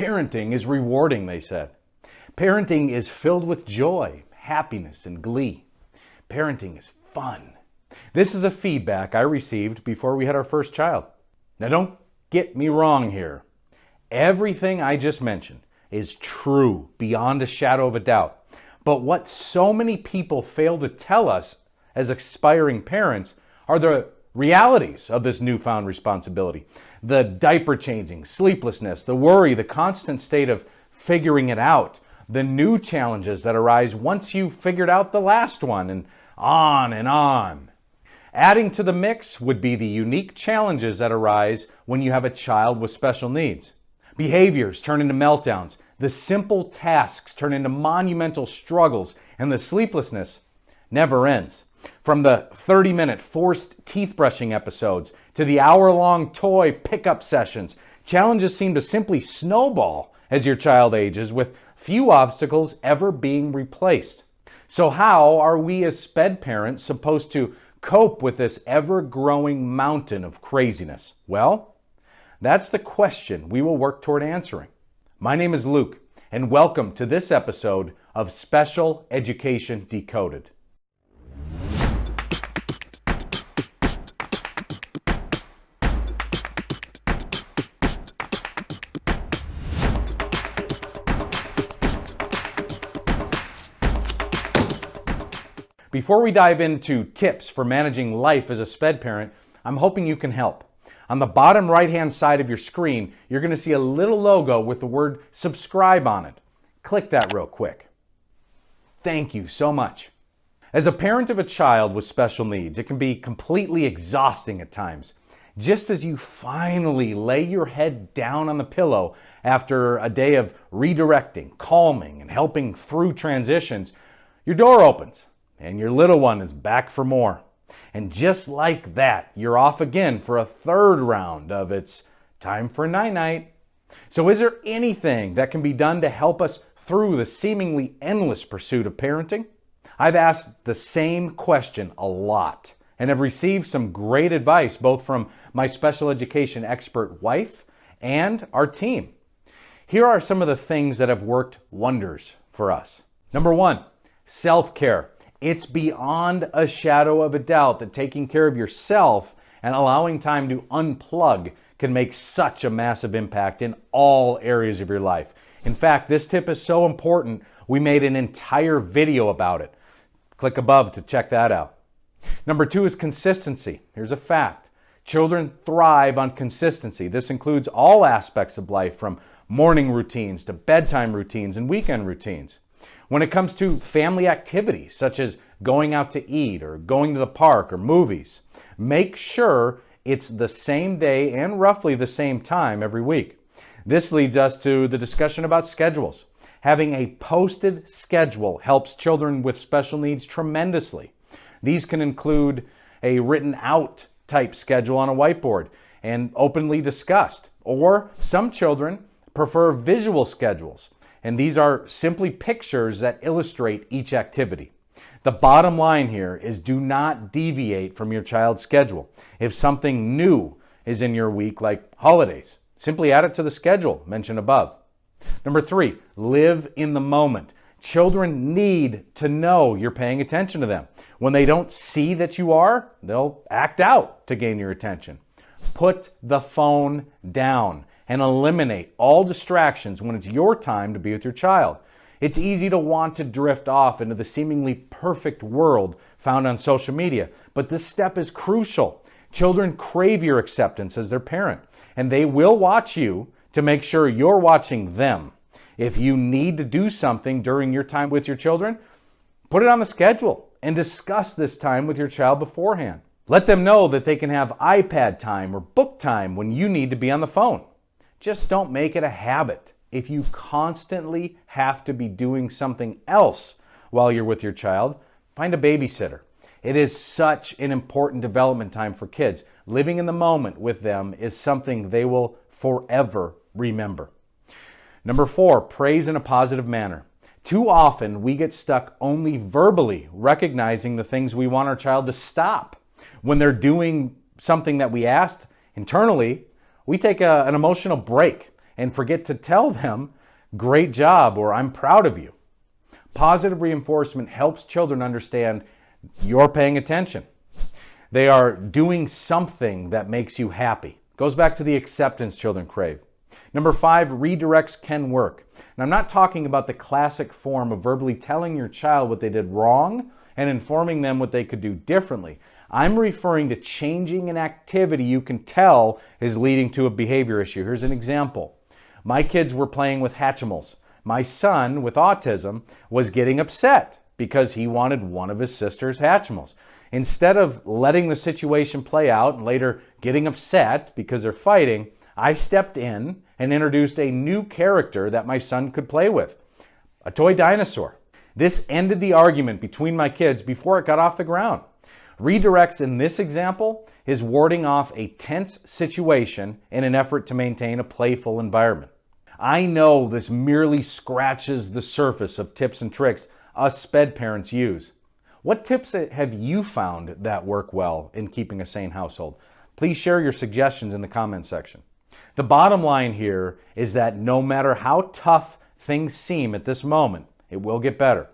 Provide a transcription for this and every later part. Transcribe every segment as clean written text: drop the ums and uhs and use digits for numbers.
Parenting is rewarding, they said. Parenting is filled with joy, happiness, and glee. Parenting is fun. This is a feedback I received before we had our first child. Now don't get me wrong here. Everything I just mentioned is true beyond a shadow of a doubt. But what so many people fail to tell us as aspiring parents are the realities of this newfound responsibility. The diaper changing, sleeplessness, the worry, the constant state of figuring it out, the new challenges that arise once you've figured out the last one, and on and on. Adding to the mix would be the unique challenges that arise when you have a child with special needs. Behaviors turn into meltdowns, the simple tasks turn into monumental struggles, and the sleeplessness never ends. From the 30-minute forced teeth brushing episodes to the hour-long toy pickup sessions, challenges seem to simply snowball as your child ages, with few obstacles ever being replaced. So how are we as SPED parents supposed to cope with this ever-growing mountain of craziness? Well, that's the question we will work toward answering. My name is Luke, and welcome to this episode of Special Education Decoded. Before we dive into tips for managing life as a SPED parent, I'm hoping you can help. On the bottom right-hand side of your screen, you're going to see a little logo with the word subscribe on it. Click that real quick. Thank you so much. As a parent of a child with special needs, it can be completely exhausting at times. Just as you finally lay your head down on the pillow after a day of redirecting, calming, and helping through transitions, your door opens and your little one is back for more. And just like that, you're off again for a third round of it's time for night-night. So is there anything that can be done to help us through the seemingly endless pursuit of parenting? I've asked the same question a lot and have received some great advice both from my special education expert wife and our team. Here are some of the things that have worked wonders for us. Number one, self-care. It's beyond a shadow of a doubt that taking care of yourself and allowing time to unplug can make such a massive impact in all areas of your life. In fact, this tip is so important, we made an entire video about it. Click above to check that out. Number two is consistency. Here's a fact. Children thrive on consistency. This includes all aspects of life, from morning routines to bedtime routines and weekend routines. When it comes to family activities, such as going out to eat or going to the park or movies, make sure it's the same day and roughly the same time every week. This leads us to the discussion about schedules. Having a posted schedule helps children with special needs tremendously. These can include a written out type schedule on a whiteboard and openly discussed. Or some children prefer visual schedules, and these are simply pictures that illustrate each activity. The bottom line here is do not deviate from your child's schedule. If something new is in your week, like holidays, simply add it to the schedule mentioned above. Number three, live in the moment. Children need to know you're paying attention to them. When they don't see that you are, they'll act out to gain your attention. Put the phone down and eliminate all distractions when it's your time to be with your child. It's easy to want to drift off into the seemingly perfect world found on social media, but this step is crucial. Children crave your acceptance as their parent, and they will watch you to make sure you're watching them. If you need to do something during your time with your children, put it on the schedule and discuss this time with your child beforehand. Let them know that they can have iPad time or book time when you need to be on the phone. Just don't make it a habit. If you constantly have to be doing something else while you're with your child, find a babysitter. It is such an important development time for kids. Living in the moment with them is something they will forever remember. Number four, praise in a positive manner. Too often we get stuck only verbally recognizing the things we want our child to stop. When they're doing something that we asked internally, we take an emotional break and forget to tell them, "Great job," or "I'm proud of you." Positive reinforcement helps children understand you're paying attention. They are doing something that makes you happy. Goes back to the acceptance children crave. Number 5, redirects can work. And I'm not talking about the classic form of verbally telling your child what they did wrong and informing them what they could do differently. I'm referring to changing an activity you can tell is leading to a behavior issue. Here's an example. My kids were playing with Hatchimals. My son, with autism, was getting upset because he wanted one of his sister's Hatchimals. Instead of letting the situation play out and later getting upset because they're fighting, I stepped in and introduced a new character that my son could play with, a toy dinosaur. This ended the argument between my kids before it got off the ground. Redirects in this example is warding off a tense situation in an effort to maintain a playful environment. I know this merely scratches the surface of tips and tricks us SPED parents use. What tips have you found that work well in keeping a sane household? Please share your suggestions in the comment section. The bottom line here is that no matter how tough things seem at this moment, it will get better.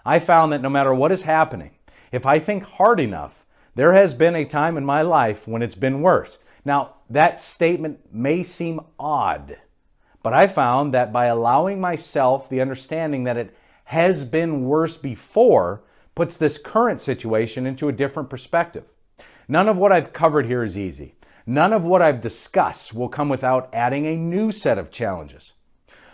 I found that no matter what is happening, if I think hard enough, there has been a time in my life when it's been worse. Now, that statement may seem odd, but I found that by allowing myself the understanding that it has been worse before puts this current situation into a different perspective. None of what I've covered here is easy. None of what I've discussed will come without adding a new set of challenges.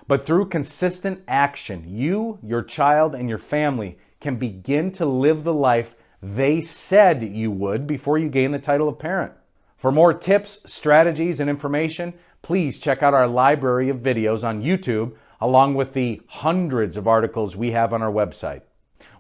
But through consistent action, you, your child, and your family can begin to live the life they said you would before you gain the title of parent. For more tips, strategies, and information, please check out our library of videos on YouTube, along with the hundreds of articles we have on our website.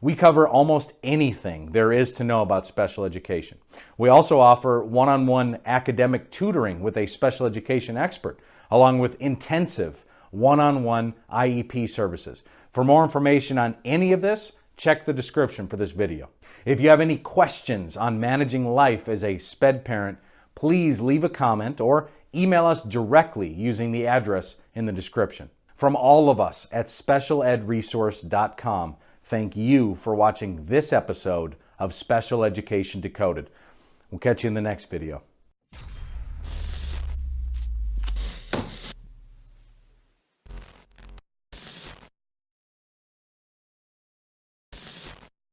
We cover almost anything there is to know about special education. We also offer one-on-one academic tutoring with a special education expert, along with intensive one-on-one IEP services. For more information on any of this, check the description for this video. If you have any questions on managing life as a SPED parent, please leave a comment or email us directly using the address in the description. From all of us at specialedresource.com, thank you for watching this episode of Special Education Decoded. We'll catch you in the next video.